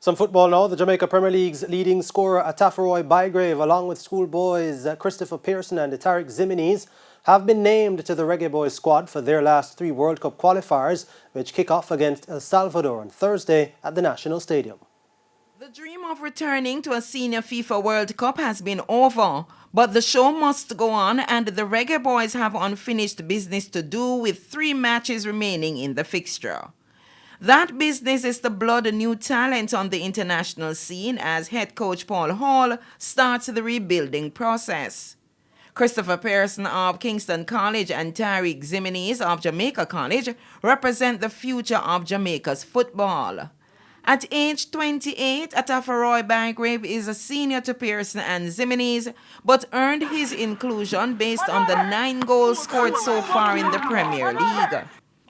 Some football now. The Jamaica Premier League's leading scorer Atafaroy Bygrave, along with schoolboys Christopher Pearson and Tariq Ziminis, have been named to the Reggae Boys squad for their last three World Cup qualifiers, which kick off against El Salvador on Thursday at the National Stadium. The dream of returning to a senior FIFA World Cup has been over, but the show must go on and the Reggae Boys have unfinished business to do with 3 matches remaining in the fixture. That business is to blood new talent on the international scene as head coach Paul Hall starts the rebuilding process. Christopher Pearson of Kingston College and Tariq Ziminis of Jamaica College represent the future of Jamaica's football. At age 28, Atafaroy Bygrave is a senior to Pearson and Ziminis, but earned his inclusion based on the 9 goals scored so far in the Premier League.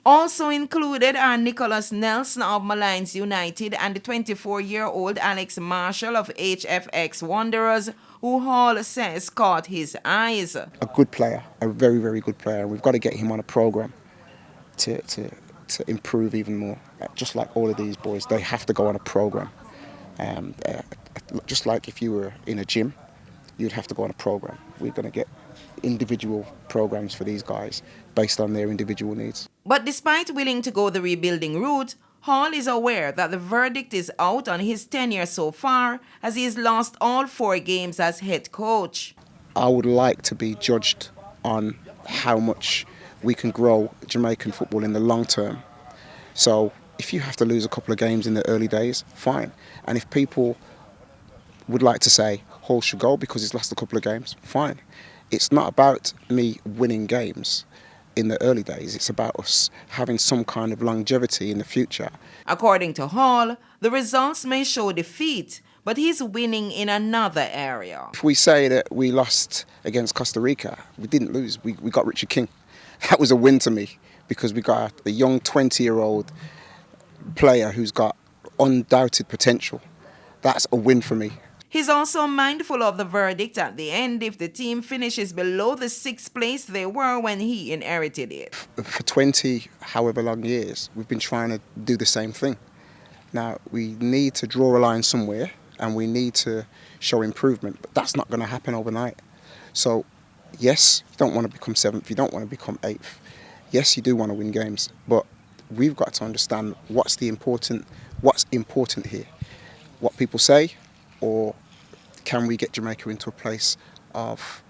Also included are Nicholas Nelson of Malines United and the 24-year-old Alex Marshall of HFX Wanderers, who Hall says caught his eyes. A good player, a very, very good player, and we've got to get him on a programme to improve even more. Just like all of these boys, they have to go on a programme. Just like if you were in a gym, you'd have to go on a programme. We're going to get individual programmes for these guys based on their individual needs. But despite willing to go the rebuilding route, Hall is aware that the verdict is out on his tenure so far, as he has lost all 4 games as head coach. I would like to be judged on how much we can grow Jamaican football in the long term. So if you have to lose a couple of games in the early days, fine. And if people would like to say Hall should go because he's lost a couple of games, fine. It's not about me winning games in the early days. It's about us having some kind of longevity in the future. According to Hall, the results may show defeat, but he's winning in another area. If we say that we lost against Costa Rica, we didn't lose. We got Richard King. That was a win to me because we got a young 20-year-old player who's got undoubted potential. That's a win for me. He's also mindful of the verdict at the end if the team finishes below the 6th place they were when he inherited it. For 20, however long years, we've been trying to do the same thing. Now, we need to draw a line somewhere and we need to show improvement, but that's not going to happen overnight. So, yes, you don't want to become 7th, you don't want to become 8th. Yes, you do want to win games, but we've got to understand what's important here. What people say, or can we get Jamaica into a place of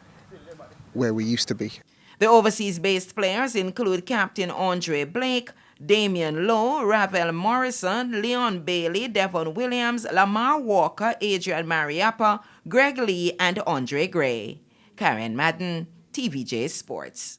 where we used to be? The overseas-based players include Captain Andre Blake, Damian Lowe, Ravel Morrison, Leon Bailey, Devon Williams, Lamar Walker, Adrian Mariappa, Greg Lee, and Andre Gray. Karen Madden, TVJ Sports.